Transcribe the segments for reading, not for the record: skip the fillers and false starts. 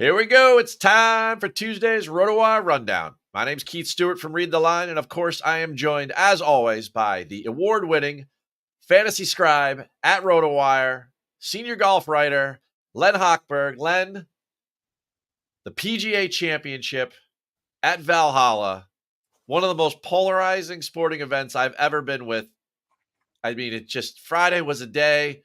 Here we go. It's time for Tuesday's RotoWire Rundown. My name's Keith Stewart from Read the Line, and of course, I am joined, as always, by the award-winning fantasy scribe at RotoWire, senior golf writer, Len Hochberg. Len, the PGA Championship at Valhalla, one of the most polarizing sporting events I've ever been with. I mean, Friday was a day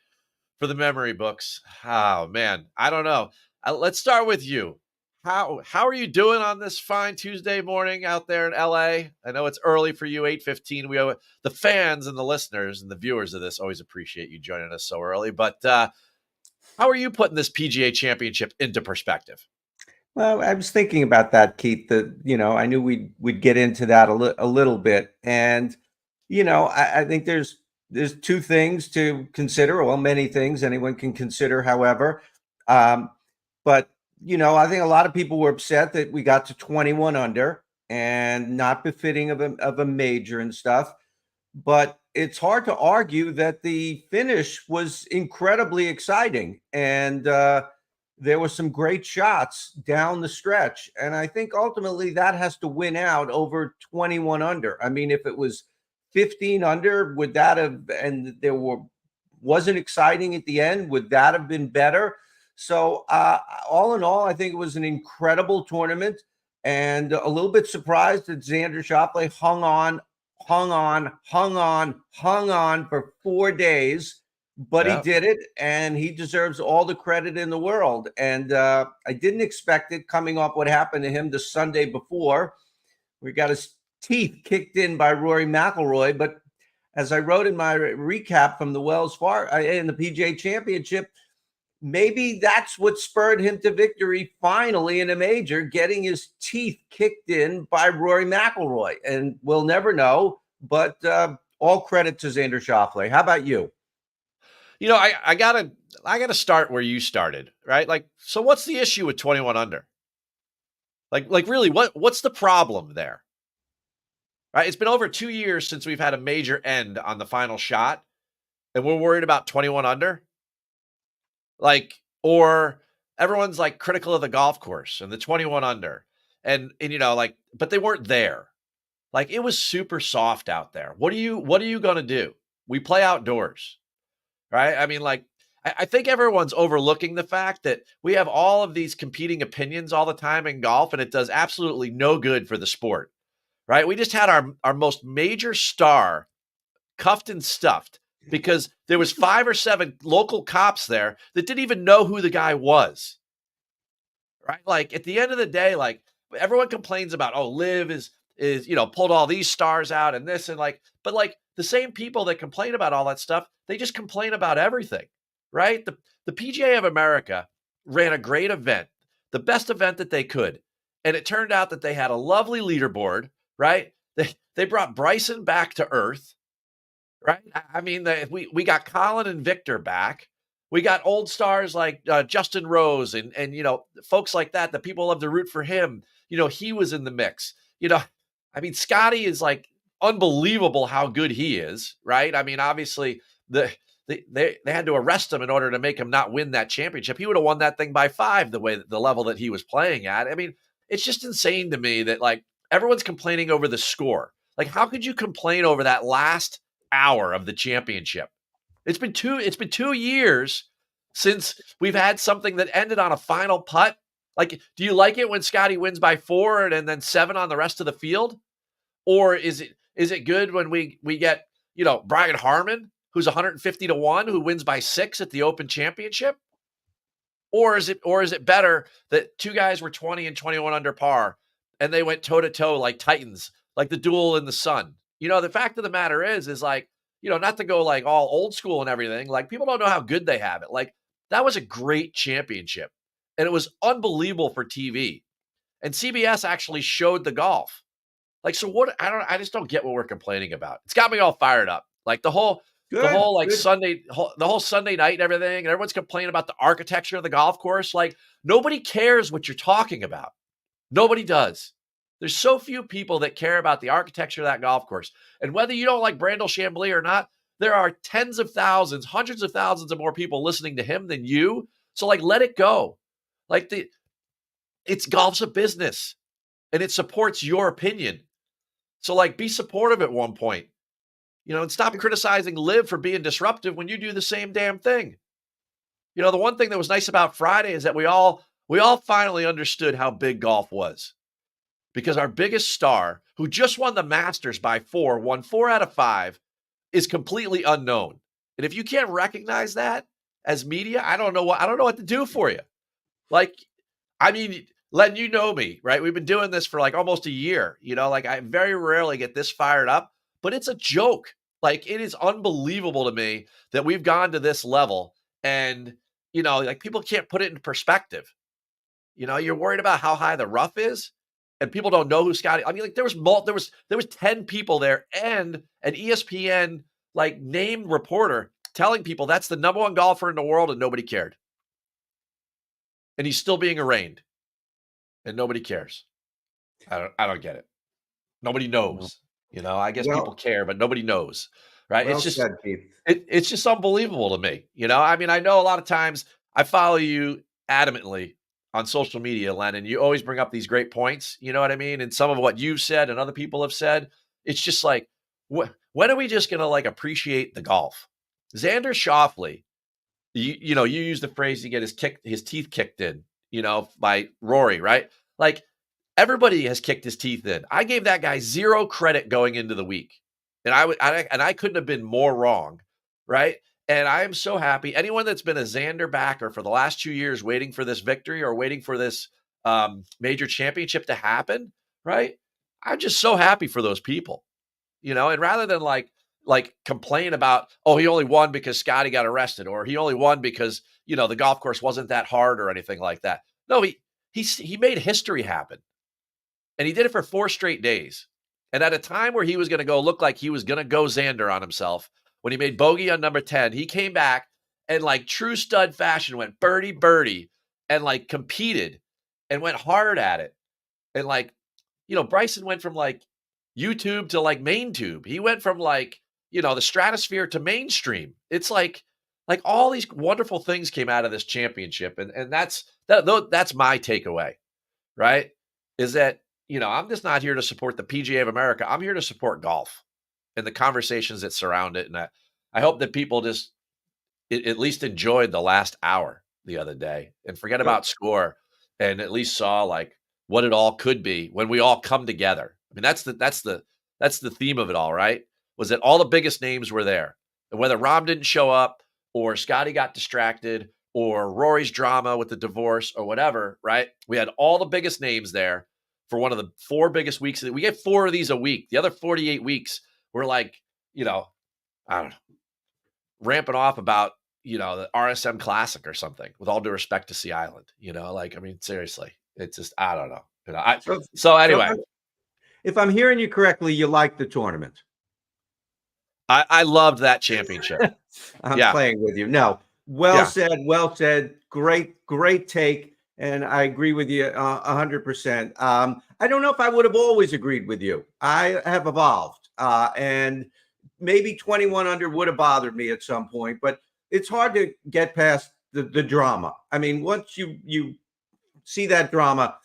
for the memory books. Oh, man, I don't know. Let's start with you. How are you doing on this fine Tuesday morning out there in LA? I know it's early for you, 8:15. We owe the fans and the listeners and the viewers of this always appreciate you joining us so early. But how are you putting this PGA Championship into perspective? Well, I was thinking about that, Keith. I knew we'd get into that a little bit, and I think there's two things to consider. Well, many things anyone can consider, however. But I think a lot of people were upset that we got to 21 under and not befitting of a major and stuff. But it's hard to argue that the finish was incredibly exciting, and there were some great shots down the stretch. And I think ultimately that has to win out over 21 under. I mean, if it was 15 under, would that have, and wasn't exciting at the end, would that have been better? So all in all, I think it was an incredible tournament, and a little bit surprised that Xander Schauffele hung on for 4 days, but he did it, and he deserves all the credit in the world. And I didn't expect it coming off what happened to him the Sunday before. We got his teeth kicked in by Rory McIlroy, but as I wrote in my recap from the Wells Fargo in the PGA Championship, maybe that's what spurred him to victory finally in a major, getting his teeth kicked in by Rory McIlroy. And we'll never know, but all credit to Xander Schauffele. How about you? I gotta start where you started, right? So what's the issue with 21 under? Like really, what's the problem there? Right? It's been over 2 years since we've had a major end on the final shot, and we're worried about 21 under. Or everyone's critical of the golf course and the 21 under, and but they weren't there. It was super soft out there. What are you going to do? We play outdoors, right? I mean, I think everyone's overlooking the fact that we have all of these competing opinions all the time in golf, and it does absolutely no good for the sport, right? We just had our most major star cuffed and stuffed because there was 5 or 7 local cops there that didn't even know who the guy was, right? At the end of the day, everyone complains about, Liv is pulled all these stars out and this and but the same people that complain about all that stuff, they just complain about everything, right? The PGA of America ran a great event, the best event that they could. And it turned out that they had a lovely leaderboard, right? They brought Bryson back to earth, right? I mean, we got Colin and Victor back. We got old stars like Justin Rose and folks like that people love to root for him. He was in the mix. I mean, Scottie is unbelievable how good he is, right? I mean, obviously they had to arrest him in order to make him not win that championship. He would have won that thing by 5 the level that he was playing at. I mean, it's just insane to me that everyone's complaining over the score. How could you complain over that last hour of the championship? It's been 2 years since we've had something that ended on a final putt. Do you like it when Scottie wins by 4 and then 7 on the rest of the field? Or is it good when we get, Brian Harman, who's 150 to 1, who wins by 6 at the Open Championship? Or is it better that 2 guys were 20 and 21 under par and they went toe to toe like Titans, like the duel in the sun? The fact of the matter is not to go all old school and everything. People don't know how good they have it. That was a great championship, and it was unbelievable for TV. And CBS actually showed the golf. So what? I just don't get what we're complaining about. It's got me all fired up. The whole Sunday night and everything, and everyone's complaining about the architecture of the golf course. Nobody cares what you're talking about. Nobody does. There's so few people that care about the architecture of that golf course. And whether you don't like Brandel Chambly or not, there are tens of thousands, hundreds of thousands of more people listening to him than you. So let it go. it's golf's a business and it supports your opinion. So like be supportive at one point, and stop criticizing Liv for being disruptive when you do the same damn thing. The one thing that was nice about Friday is that we all finally understood how big golf was, because our biggest star, who just won the Masters by 4, won 4 out of 5, is completely unknown. And if you can't recognize that as media, I don't know what to do for you. Like, I mean, Len, you know me, right? We've been doing this for like almost a year. Like I very rarely get this fired up, but it's a joke. Like it is unbelievable to me that we've gone to this level, and like people can't put it in perspective. You're worried about how high the rough is, and people don't know who Scottie. I mean, like there was 10 people there, and an ESPN like named reporter telling people that's the number one golfer in the world, and nobody cared. And he's still being arraigned, and nobody cares. I don't get it. Nobody knows. I guess people care, but nobody knows, right? Well It's just said, Keith. it's just unbelievable to me. I mean, I know a lot of times I follow you adamantly on social media, Len, and you always bring up these great points. You know what I mean? And some of what you've said and other people have said, it's just like, when are we just going to like appreciate the golf? Xander Schauffele, you use the phrase he get his teeth kicked in, by Rory, right? Like everybody has kicked his teeth in. I gave that guy zero credit going into the week, and I couldn't have been more wrong, right? And I am so happy. Anyone that's been a Xander backer for the last 2 years, waiting for this victory or waiting for this major championship to happen, right? I'm just so happy for those people, and rather than like complain about, oh, he only won because Scottie got arrested, or he only won because, the golf course wasn't that hard or anything like that. No, he made history happen, and he did it for 4 straight days. And at a time where he was going to go look like he was going to go Xander on himself, when he made bogey on number 10, he came back and like true stud fashion went birdie, birdie, and like competed and went hard at it. And like, Bryson went from like YouTube to like main tube. He went from like, the stratosphere to mainstream. It's like all these wonderful things came out of this championship. And that's my takeaway, right? Is that, I'm just not here to support the PGA of America. I'm here to support golf and the conversations that surround it. And I hope that people just at least enjoyed the last hour the other day and forget about score, and at least saw like what it all could be when we all come together. I mean, that's the theme of it all, right? Was that all the biggest names were there, and whether Rahm didn't show up or Scottie got distracted or Rory's drama with the divorce or whatever, right? We had all the biggest names there for one of the 4 biggest weeks. We get 4 of these a week. The other 48 weeks, we're like, I don't know, ramping off about, the RSM Classic or something, with all due respect to Sea Island, I mean, seriously, it's just, I don't know. So anyway. If I'm hearing you correctly, you like the tournament. I loved that championship. I'm playing with you. No, well said. Well said. Great take. And I agree with you 100%. I don't know if I would have always agreed with you. I have evolved, and maybe 21 under would have bothered me at some point, but it's hard to get past the drama. I mean, once you see that drama,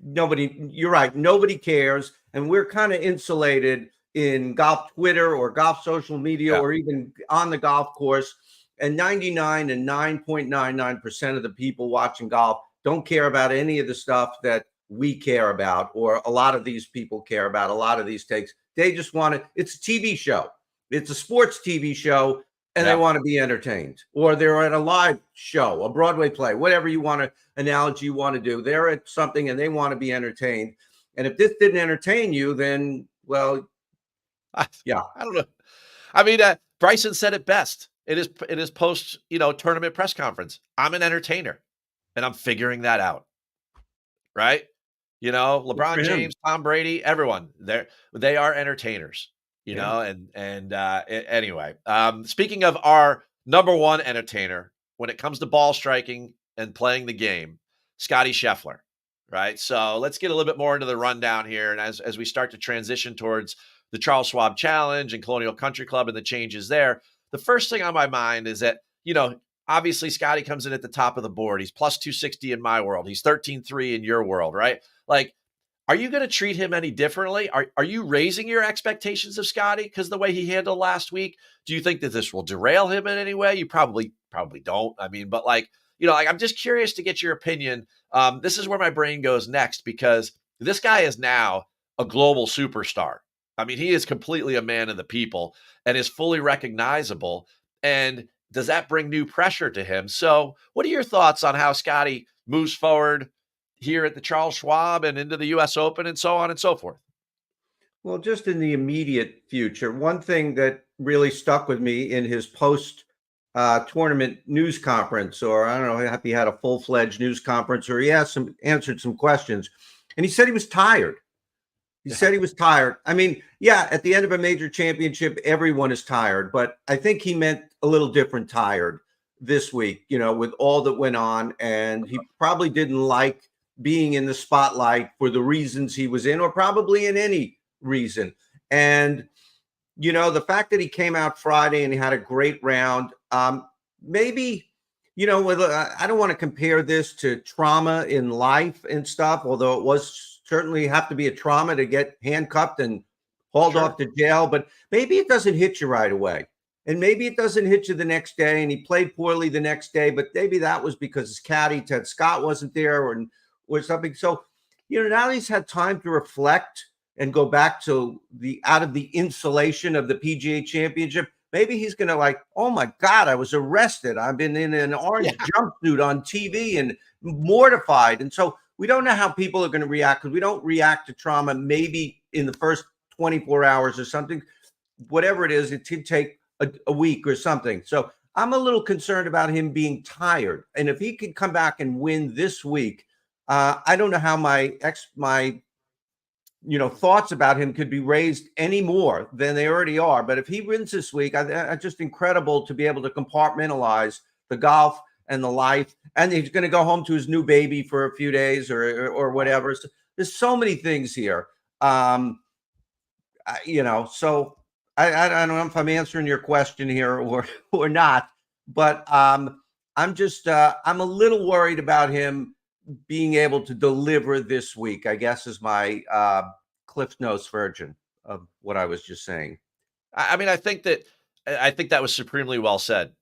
you're right, nobody cares. And we're kind of insulated in golf Twitter or golf social media or even on the golf course. And 9.99% of the people watching golf don't care about any of the stuff that we care about, or a lot of these people care about, a lot of these takes. They just want to, it's a TV show. It's a sports TV show, and they want to be entertained. Or they're at a live show, a Broadway play, whatever analogy you want to do. They're at something and they want to be entertained. And if this didn't entertain you, then, well, I don't know. I mean, Bryson said it best. It is post, tournament press conference. I'm an entertainer, and I'm figuring that out. Right? LeBron James, Tom Brady, everyone, they are entertainers. Anyway, speaking of our number one entertainer when it comes to ball striking and playing the game, Scottie Scheffler. Right. So let's get a little bit more into the rundown here. And as we start to transition towards the Charles Schwab Challenge and Colonial Country Club and the changes there, the first thing on my mind is that, obviously Scottie comes in at the top of the board. He's plus 260 in my world. He's 13-3 in your world, right? Like, are you going to treat him any differently? Are you raising your expectations of Scottie because the way he handled last week? Do you think that this will derail him in any way? You probably don't. I mean, but like, like I'm just curious to get your opinion. This is where my brain goes next because this guy is now a global superstar. I mean, he is completely a man of the people and is fully recognizable. And does that bring new pressure to him? So, what are your thoughts on how Scottie moves forward here at the Charles Schwab and into the US Open and so on and so forth? Well, just in the immediate future, one thing that really stuck with me in his post tournament news conference, or I don't know if he had a full fledged news conference, or he answered some questions, and he said he was tired. He said he was tired. I mean, yeah, at the end of a major championship, everyone is tired, but I think he meant a little different tired this week, with all that went on. And he probably didn't like being in the spotlight for the reasons he was in, or probably in any reason. And, the fact that he came out Friday and he had a great round, maybe, I don't want to compare this to trauma in life and stuff, although it was certainly have to be a trauma to get handcuffed and hauled off to jail, but maybe it doesn't hit you right away. And maybe it doesn't hit you the next day. And he played poorly the next day, but maybe that was because his caddy, Ted Scott, wasn't there or something. So, now he's had time to reflect and go back to out of the insulation of the PGA Championship. Maybe he's going to like, oh my God, I was arrested. I've been in an orange jumpsuit on TV and mortified. And so we don't know how people are going to react because we don't react to trauma maybe in the first 24 hours or something. Whatever it is, it could take a week or something. So I'm a little concerned about him being tired. And if he could come back and win this week, I don't know how my thoughts about him could be raised any more than they already are. But if he wins this week, it's just incredible to be able to compartmentalize the golf and the life. And he's going to go home to his new baby for a few days or whatever. So there's so many things here. So I don't know if I'm answering your question here or not, but I'm a little worried about him being able to deliver this week, I guess, is my Cliff Notes version of what I was just saying. I mean, I think that was supremely well said.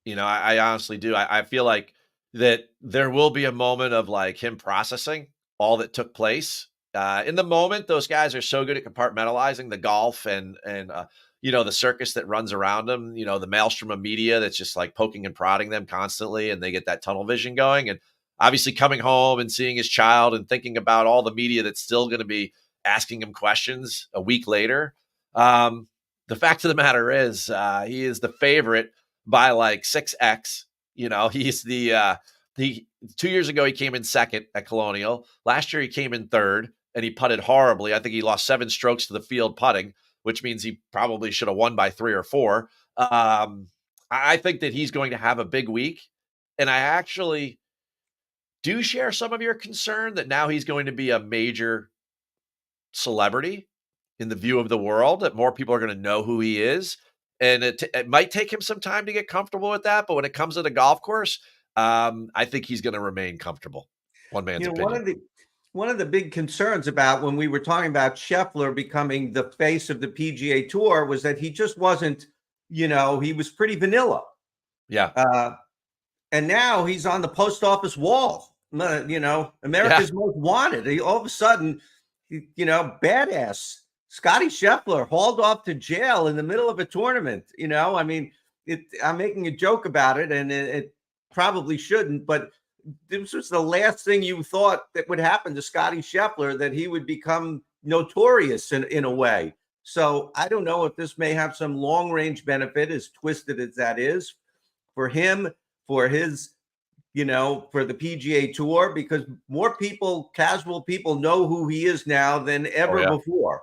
I honestly do. I feel like that there will be a moment of like him processing all that took place. In the moment, those guys are so good at compartmentalizing the golf and the circus that runs around them, the maelstrom of media that's just like poking and prodding them constantly, and they get that tunnel vision going. And obviously coming home and seeing his child and thinking about all the media that's still going to be asking him questions a week later. The fact of the matter is he is the favorite by like 6x. He's the 2 years ago, he came in second at Colonial. Last year, he came in third and he putted horribly. I think he lost 7 strokes to the field putting, which means he probably should have won by 3 or 4. I think that he's going to have a big week. And I actually do share some of your concern that now he's going to be a major celebrity in the view of the world, that more people are going to know who he is. And it might take him some time to get comfortable with that. But when it comes to the golf course, I think he's going to remain comfortable. One man's opinion. One of the big concerns about when we were talking about Scheffler becoming the face of the PGA Tour was that he just wasn't, he was pretty vanilla. Yeah. And now he's on the post office wall, America's most wanted. All of a sudden, badass Scottie Scheffler hauled off to jail in the middle of a tournament. I mean, I'm making a joke about it, and it probably shouldn't, but this was the last thing you thought that would happen to Scottie Scheffler, that he would become notorious in a way. So I don't know if this may have some long range benefit, as twisted as that is, for him, for his, for the PGA Tour, because more people, casual people, know who he is now than ever before.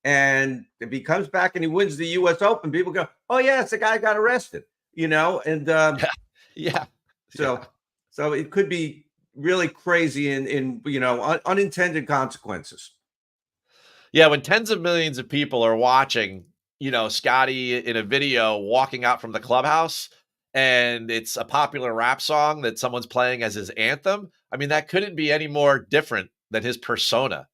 And if he comes back and he wins the US Open, people go, oh yeah, it's the guy who got arrested, and so it could be really crazy in unintended consequences. Yeah, when tens of millions of people are watching, Scottie in a video walking out from the clubhouse, and it's a popular rap song that someone's playing as his anthem, I mean, that couldn't be any more different than his persona.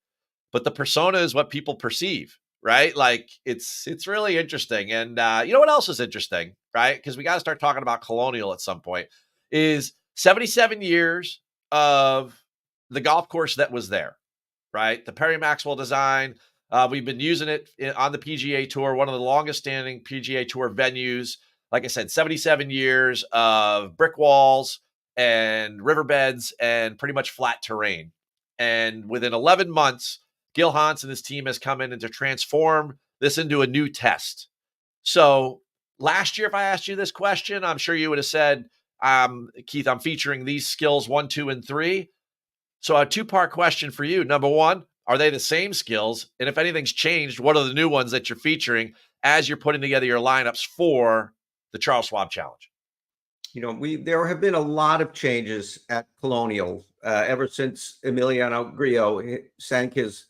But the persona is what people perceive, right? Like it's really interesting. And you know what else is interesting, right? Because we got to start talking about Colonial at some point. Is 77 years of the golf course that was there, right? The Perry Maxwell design. We've been using it on the PGA Tour, one of the longest standing PGA Tour venues. Like I said, 77 years of brick walls and riverbeds and pretty much flat terrain. And within 11 months, Gil Hans and his team has come in and to transform this into a new test. So last year, if I asked you this question, I'm sure you would have said, Keith, I'm featuring these skills 1, 2, and 3. So a two-part question for you. Number one, are they the same skills? And if anything's changed, what are the new ones that you're featuring as you're putting together your lineups for the Charles Schwab Challenge? There have been a lot of changes at Colonial ever since Emiliano Grillo sank his,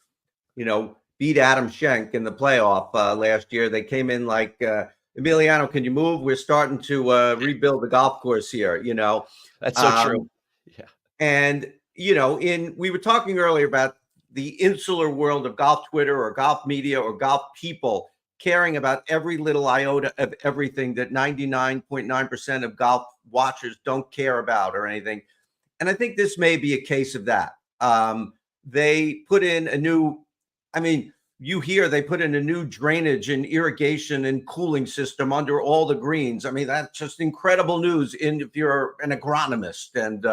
beat Adam Schenk in the playoff last year. They came in like, Emiliano, can you move? We're starting to rebuild the golf course here, That's so true. Yeah. And, we were talking earlier about the insular world of golf Twitter or golf media or golf people caring about every little iota of everything that 99.9% of golf watchers don't care about or anything. And I think this may be a case of that. They put in a new, they put in a new drainage and irrigation and cooling system under all the greens. I mean, that's just incredible news if you're an agronomist and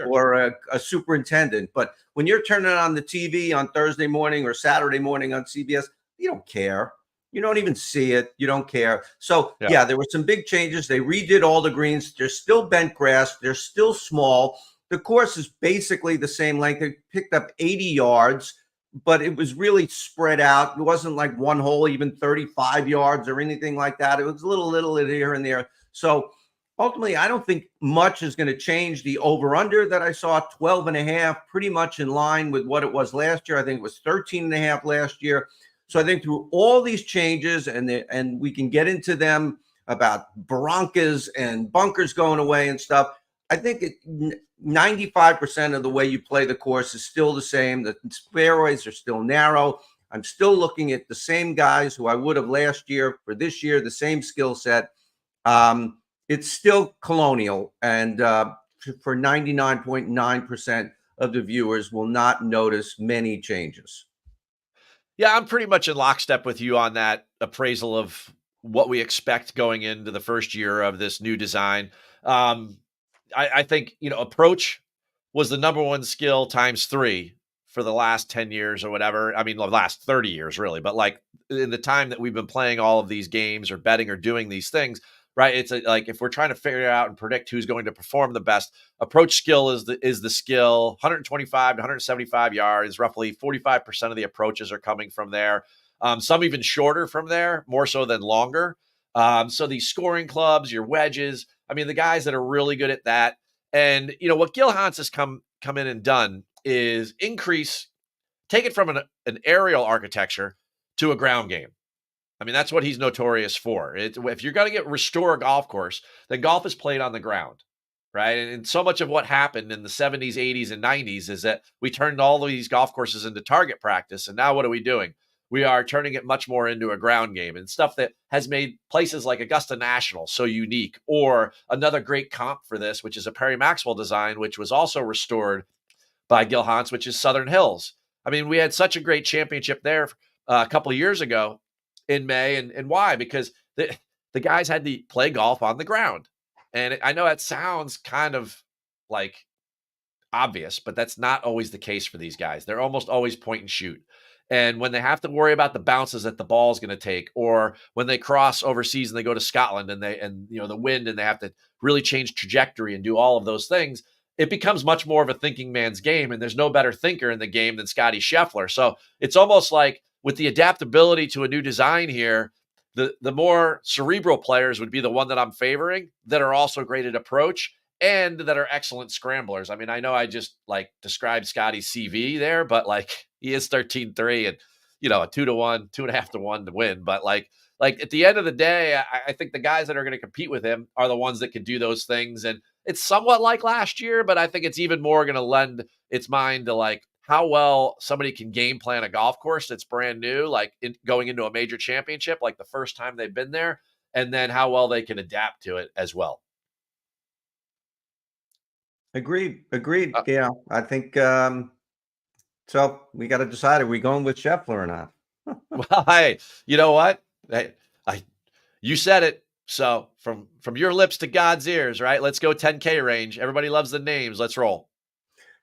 or a superintendent. But when you're turning on the TV on Thursday morning or Saturday morning on CBS, you don't care. You don't even see it. You don't care. So, yeah, there were some big changes. They redid all the greens. They're still bent grass. They're still small. The course is basically the same length. They picked up 80 yards, but it was really spread out. It wasn't like one hole, even 35 yards or anything like that. It was a little here and there. So, ultimately, I don't think much is going to change. The over-under that I saw, 12.5, pretty much in line with what it was last year. I think it was 13.5 last year. So I think through all these changes, and we can get into them about Broncas and bunkers going away and stuff, I think 95% of the way you play the course is still the same. The fairways are still narrow. I'm still looking at the same guys who I would have last year for this year, the same skill set. It's still Colonial, and for 99.9% of the viewers will not notice many changes. Yeah, I'm pretty much in lockstep with you on that appraisal of what we expect going into the first year of this new design. I think, approach was the number one skill times 3 for the last 10 years or whatever. I mean, the last 30 years really, but like in the time that we've been playing all of these games or betting or doing these things, right? It's like if we're trying to figure out and predict who's going to perform the best, approach skill is the skill. 125 to 175 yards, roughly 45% of the approaches are coming from there. Some even shorter from there, more so than longer. So these scoring clubs, your wedges, I mean, the guys that are really good at that. And what Gil Hans has come in and done is take it from an aerial architecture to a ground game. I mean, that's what he's notorious for. If you're going to restore a golf course, then golf is played on the ground, right? And so much of what happened in the 70s, 80s, and 90s is that we turned all of these golf courses into target practice. And now what are we doing? We are turning it much more into a ground game and stuff that has made places like Augusta National so unique. Or another great comp for this, which is a Perry Maxwell design, which was also restored by Gil Hans, which is Southern Hills. I mean, we had such a great championship there a couple of years ago in May. And why? Because the guys had to play golf on the ground. And I know that sounds kind of like obvious, but that's not always the case for these guys. They're almost always point and shoot. And when they have to worry about the bounces that the ball is going to take, or when they cross overseas and they go to Scotland and the wind and they have to really change trajectory and do all of those things, it becomes much more of a thinking man's game. And there's no better thinker in the game than Scottie Scheffler. So it's almost like with the adaptability to a new design here, the more cerebral players would be the one that I'm favoring, that are also great at approach and that are excellent scramblers. I mean, I know I just described Scottie's CV there, but he is 13-3 and a 2-1, 2.5-1 to win. But like at the end of the day, I think the guys that are going to compete with him are the ones that can do those things. And it's somewhat like last year, but I think it's even more going to lend its mind to like how well somebody can game plan a golf course that's brand new, like going into a major championship, like the first time they've been there, and then how well they can adapt to it as well. Agreed. Yeah, I think so. We got to decide: are we going with Scheffler or not? Well, hey, you know what? You said it. So from your lips to God's ears, right? Let's go 10K range. Everybody loves the names. Let's roll.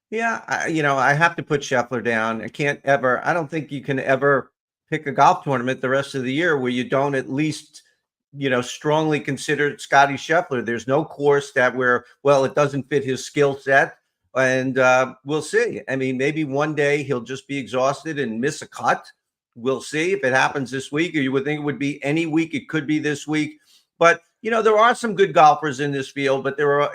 Yeah, I have to put Scheffler down. I don't think you can ever pick a golf tournament the rest of the year where you don't at least, strongly consider Scottie Scheffler. There's no course that it doesn't fit his skill set. And we'll see. I mean, maybe one day he'll just be exhausted and miss a cut. We'll see if it happens this week, or you would think it would be any week. It could be this week. But, there are some good golfers in this field, but there are,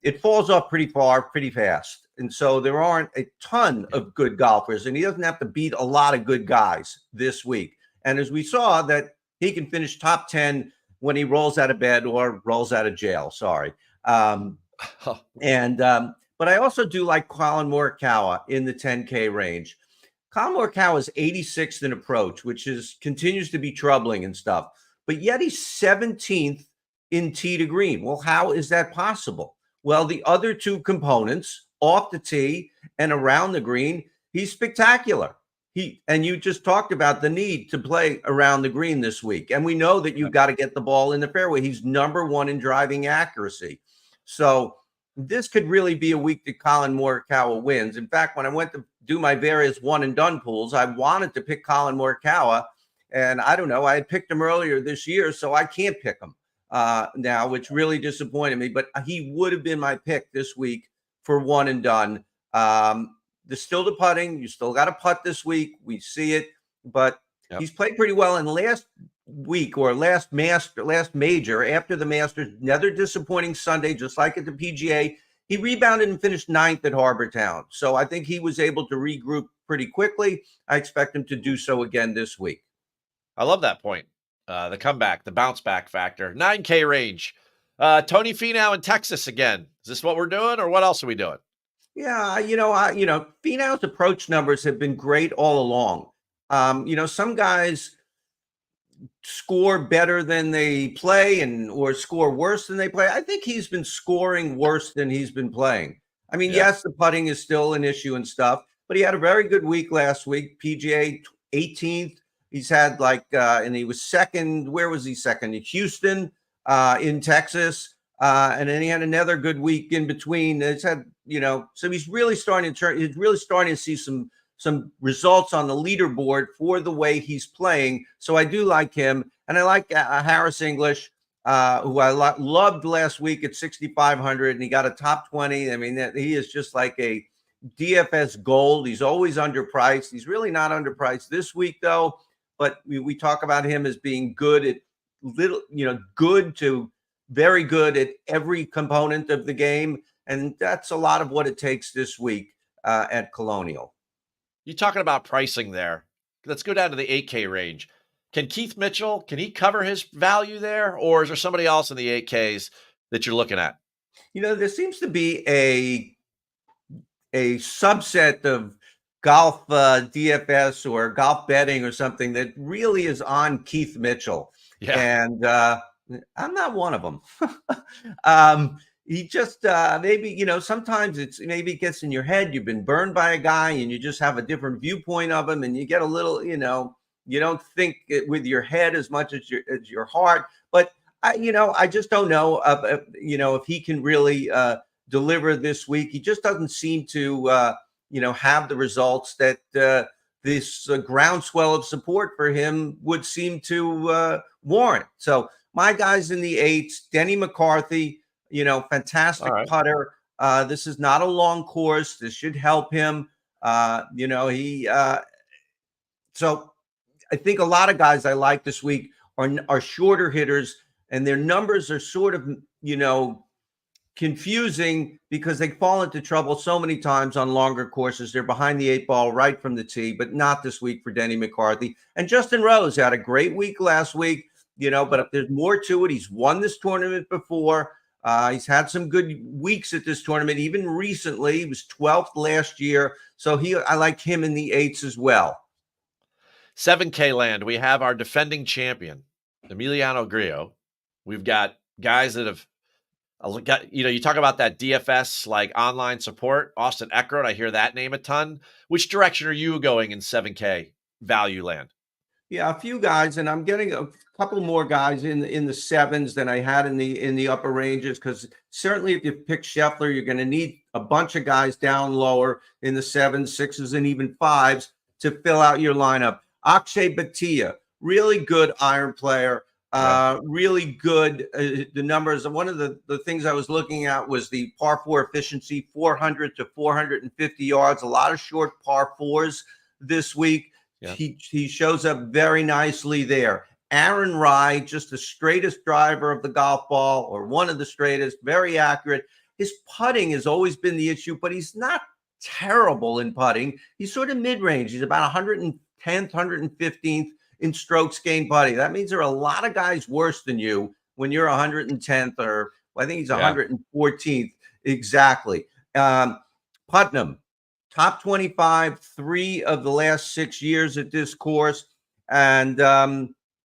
it falls off pretty fast. And so there aren't a ton of good golfers, and he doesn't have to beat a lot of good guys this week. And as we saw, that he can finish top 10 when he rolls out of bed or rolls out of jail. Sorry. But I also do like Colin Morikawa in the 10K range. Colin Morikawa is 86th in approach, which continues to be troubling and stuff. But yet he's 17th in tee to green. Well, how is that possible? Well, the other two components, off the tee and around the green, he's spectacular. And you just talked about the need to play around the green this week. And we know that you've got to get the ball in the fairway. He's number one in driving accuracy. So this could really be a week that Colin Morikawa wins. In fact, when I went to do my various one and done pools, I wanted to pick Colin Morikawa. And I don't know, I had picked him earlier this year, so I can't pick him now, which really disappointed me. But he would have been my pick this week for one and done. There's still the putting. You still got to putt this week. We see it, but he's played pretty well. And last week or last major after the Masters, another disappointing Sunday, just like at the PGA, he rebounded and finished 9th at Harbour Town. So I think he was able to regroup pretty quickly. I expect him to do so again this week. I love that point. The comeback, the bounce back factor, 9K range. Tony Finau in Texas again. Is this what we're doing, or what else are we doing? Yeah, Finau's approach numbers have been great all along. Some guys score better than they play or score worse than they play. I think he's been scoring worse than he's been playing. I mean, yes, the putting is still an issue and stuff, but he had a very good week last week. PGA 18th. He's had and he was second. Where was he second? In Houston, in Texas. And then he had another good week in between. It's had, so he's really starting to see some results on the leaderboard for the way he's playing. So I do like him. And I like Harris English, who I loved last week at 6,500, and he got a top 20. I mean, he is just like a DFS gold. He's always underpriced. He's really not underpriced this week, though. But we talk about him as being good at good to very good at every component of the game. And that's a lot of what it takes this week at Colonial. You're talking about pricing there. Let's go down to the 8K range. Can Keith Mitchell, can he cover his value there? Or is there somebody else in the 8Ks that you're looking at? There seems to be a subset of golf DFS or golf betting or something that really is on Keith Mitchell. Yeah. And I'm not one of them. He just maybe, sometimes maybe it gets in your head. You've been burned by a guy and you just have a different viewpoint of him, and you get a little, you don't think it with your head as much as your heart. But I just don't know if he can really deliver this week. He just doesn't seem to have the results that this groundswell of support for him would seem to warrant. So my guys in the 8s, Denny McCarthy, fantastic putter. This is not a long course. This should help him. So I think a lot of guys I like this week are shorter hitters, and their numbers are sort of, confusing because they fall into trouble so many times on longer courses. They're behind the 8 ball right from the tee, but not this week for Denny McCarthy. And Justin Rose had a great week last week, but if there's more to it, he's won this tournament before. He's had some good weeks at this tournament, even recently. He was 12th last year. So I like him in the 8s as well. 7K land, we have our defending champion, Emiliano Grillo. We've got guys that have got, you talk about that DFS, like online support, Austin Eckroat. I hear that name a ton. Which direction are you going in 7K value land? Yeah, a few guys, and I'm getting a couple more guys in the 7s than I had in the upper ranges, because certainly if you pick Scheffler, you're going to need a bunch of guys down lower in the 7s, 6s, and even 5s to fill out your lineup. Akshay Bhatia, really good iron player. Really good. The numbers. One of the things I was looking at was the par 4 efficiency, 400 to 450 yards. A lot of short par 4s this week. Yeah. He shows up very nicely there. Aaron Rai, just the straightest driver of the golf ball, or one of the straightest, very accurate. His putting has always been the issue, but he's not terrible in putting. He's sort of mid-range. He's about 110th, 115th in strokes gained putting. That means there are a lot of guys worse than you when you're 110th, or I think he's 114th exactly. Putnam, top 25, 3 of the last 6 years at this course, and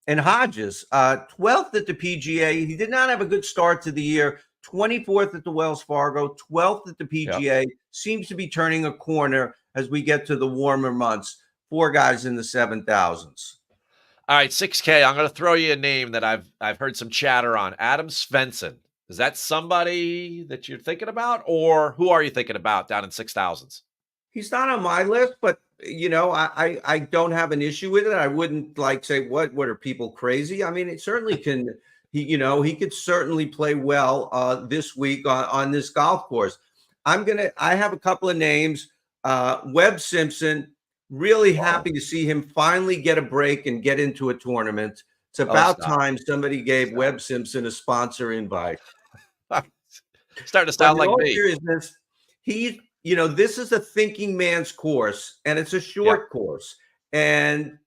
Hodges, 12th at the PGA. He did not have a good start to the year. 24th at the Wells Fargo, 12th at the PGA. Seems to be turning a corner as we get to the warmer months. 4 guys in the 7,000s. All right, 6K. I'm going to throw you a name that I've heard some chatter on. Adam Svensson. Is that somebody that you're thinking about, or who are you thinking about down in 6,000s? He's not on my list, but I don't have an issue with it. I wouldn't say what are people crazy? I mean, it certainly can. He could certainly play well this week on this golf course. I have a couple of names. Webb Simpson. Really happy to see him finally get a break and get into a tournament. It's about time somebody gave Webb Simpson a sponsor invite. Starting to sound like me. Seriousness, this is a thinking man's course, and it's a short course. And,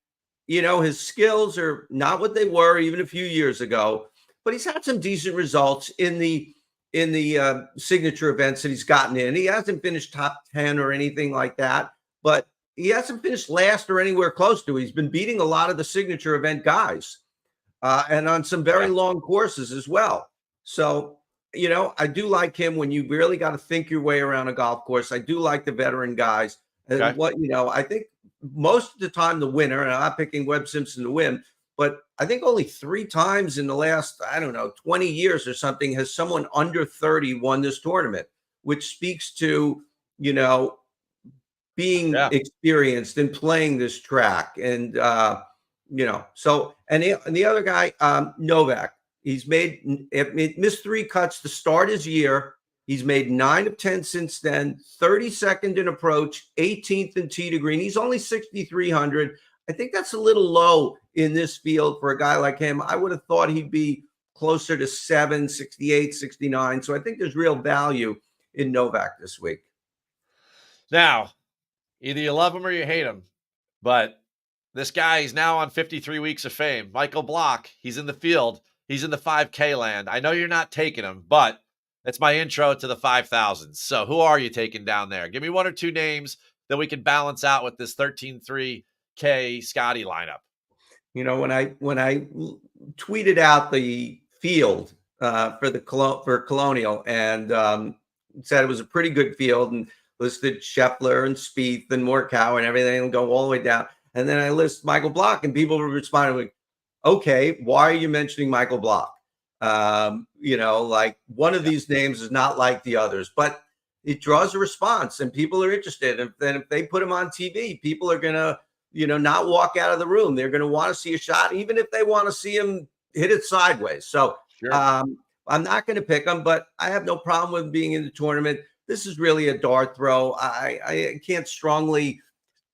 his skills are not what they were even a few years ago, but he's had some decent results in the signature events that he's gotten in. He hasn't finished top 10 or anything like that, but he hasn't finished last or anywhere close to it. He's been beating a lot of the signature event guys and on some very long courses as well. So, I do like him when you really got to think your way around a golf course. I do like the veteran guys. And I think most of the time the winner, and I'm not picking Webb Simpson to win, but I think only 3 times in the last, 20 years or something has someone under 30 won this tournament, which speaks to, being experienced and playing this track. And, so, and the other guy, Novak, he's missed 3 cuts to start his year. He's made 9 of 10 since then, 32nd in approach, 18th in tee to green. He's only 6,300. I think that's a little low in this field for a guy like him. I would have thought he'd be closer to 7, 68, 69. So I think there's real value in Novak this week. Now, either you love him or you hate him, but this guy is now on 53 weeks of fame. Michael Block, he's in the field. He's in the 5K land. I know you're not taking him, but that's my intro to the 5,000s. So who are you taking down there? Give me 1 or 2 names that we can balance out with this 13.3K Scottie lineup. When I tweeted out the field for Colonial and said it was a pretty good field and listed Scheffler and Spieth and Morikawa and everything, and go all the way down. And then I list Michael Block, and people were responding like, okay, why are you mentioning Michael Block? One of these names is not like the others, but it draws a response and people are interested. And then if they put him on TV, people are going to, not walk out of the room. They're going to want to see a shot, even if they want to see him hit it sideways. So I'm not going to pick him, but I have no problem with being in the tournament. This is really a dart throw. I can't strongly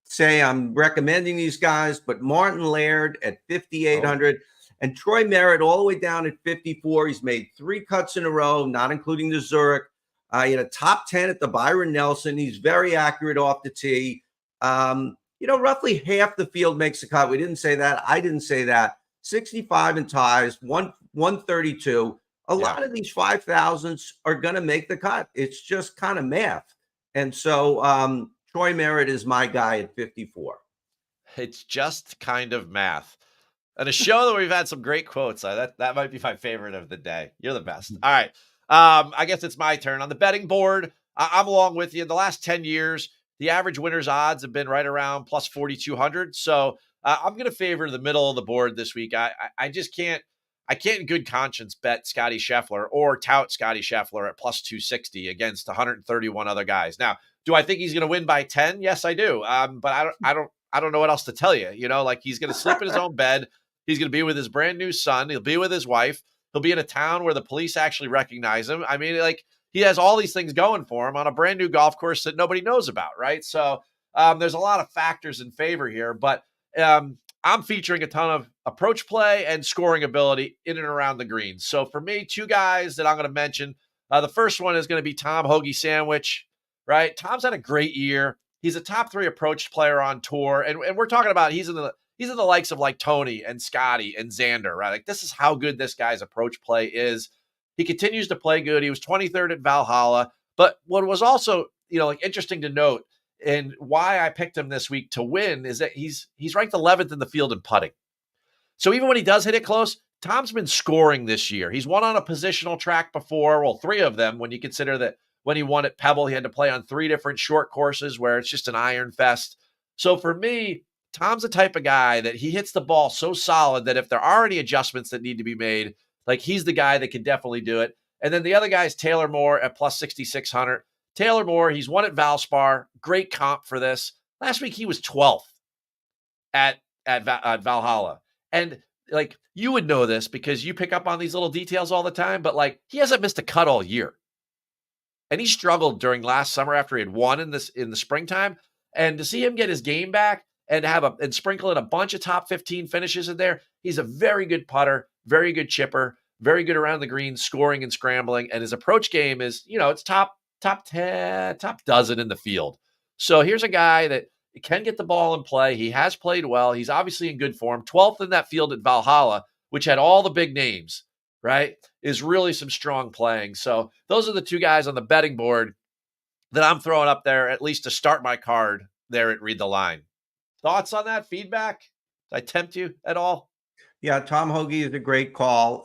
say I'm recommending these guys, but Martin Laird at 5,800 And Troy Merritt all the way down at 54. He's made 3 cuts in a row, not including the Zurich. He had a top 10 at the Byron Nelson. He's very accurate off the tee. Roughly half the field makes the cut. We didn't say that. I didn't say that. 65 in ties, 132. A lot of these 5,000s are going to make the cut. It's just kind of math. And so Troy Merritt is my guy at 54. It's just kind of math. And a show that we've had some great quotes. That might be my favorite of the day. You're the best. All right. I guess it's my turn. On the betting board, I'm along with you. In the last 10 years, the average winner's odds have been right around plus 4,200. So I'm going to favor the middle of the board this week. I just can't. I can't in good conscience bet Scottie Scheffler or tout Scottie Scheffler at plus 260 against 131 other guys. Now, do I think he's going to win by 10? Yes, I do. But I don't know what else to tell you. He's going to sleep in his own bed. He's going to be with his brand new son. He'll be with his wife. He'll be in a town where the police actually recognize him. I mean, he has all these things going for him on a brand new golf course that nobody knows about, right? So there's a lot of factors in favor here, but I'm featuring a ton of approach play and scoring ability in and around the greens. So for me, 2 guys that I'm going to mention. The first one is going to be Tom Hoagie Sandwich, right? Tom's had a great year. He's a top 3 approach player on tour, and we're talking about he's in the likes of like Tony and Scotty and Xander, right? Like, this is how good this guy's approach play is. He continues to play good. He was 23rd at Valhalla, but what was also interesting to note, and why I picked him this week to win, is that he's ranked 11th in the field in putting. So even when he does hit it close, Tom's been scoring this year. He's won on a positional track before. Well, 3 of them, when you consider that when he won at Pebble, he had to play on 3 different short courses where it's just an iron fest. So for me, Tom's the type of guy that he hits the ball so solid that if there are any adjustments that need to be made, like, he's the guy that can definitely do it. And then the other guy is Taylor Moore at plus 6,600. Taylor Moore, he's won at Valspar. Great comp for this. Last week, he was 12th at Valhalla. And you would know this because you pick up on these little details all the time, but he hasn't missed a cut all year. And he struggled during last summer after he had won in the springtime. And to see him get his game back and and sprinkle in a bunch of top 15 finishes in there, he's a very good putter, very good chipper, very good around the green, scoring and scrambling. And his approach game is, it's top 10, top dozen in the field. So here's a guy that can get the ball in play. He has played well. He's obviously in good form. 12th in that field at Valhalla, which had all the big names, right, is really some strong playing. So those are the 2 guys on the betting board that I'm throwing up there, at least to start my card there at Read the Line. Thoughts on that? Feedback? Did I tempt you at all? Yeah, Tom Hoagie is a great call.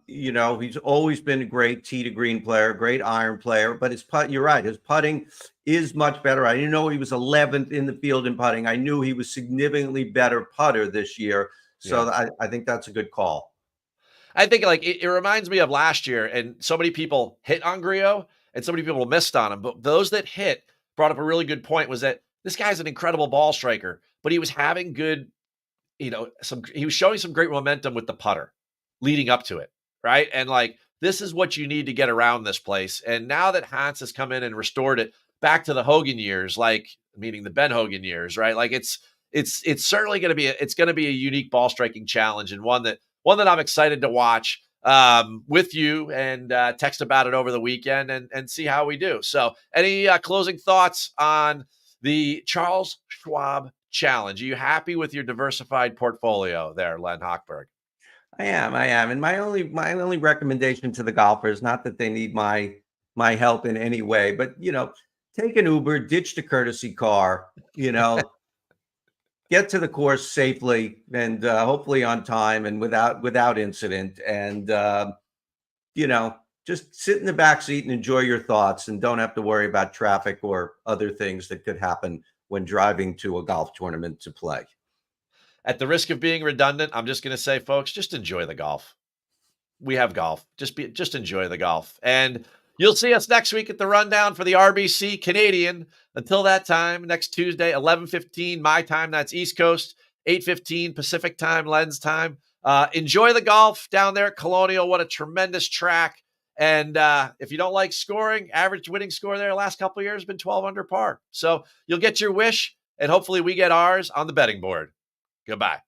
He's always been a great tee to green player, great iron player, but you're right, his putting is much better. I didn't know he was 11th in the field in putting. I knew he was significantly better putter this year. So yeah. I think that's a good call. I think it reminds me of last year, and so many people hit on Griot and so many people missed on him. But those that hit brought up a really good point, was that this guy's an incredible ball striker, but he was having good, he was showing some great momentum with the putter leading up to it, right? And this is what you need to get around this place. And now that Hans has come in and restored it back to the Hogan years, meaning the Ben Hogan years, right? It's certainly going to be a unique ball striking challenge, and one that I'm excited to watch with you and text about it over the weekend and see how we do. So any closing thoughts on the Charles Schwab Challenge? Are you happy with your diversified portfolio there, Len Hochberg? I am. And my only recommendation to the golfers, not that they need my help in any way, but take an Uber, ditch the courtesy car, get to the course safely and hopefully on time and without incident, and just sit in the back seat and enjoy your thoughts, and don't have to worry about traffic or other things that could happen when driving to a golf tournament to play. At the risk of being redundant, I'm just going to say, folks, just enjoy the golf. We have golf. Just enjoy the golf. And you'll see us next week at the Rundown for the RBC Canadian. Until that time, next Tuesday, 11:15 my time. That's East Coast, 8:15 Pacific time, Len's time. Enjoy the golf down there at Colonial. What a tremendous track. And if you don't like scoring, average winning score there the last couple of years has been 12 under par. So you'll get your wish, and hopefully we get ours on the betting board. Goodbye.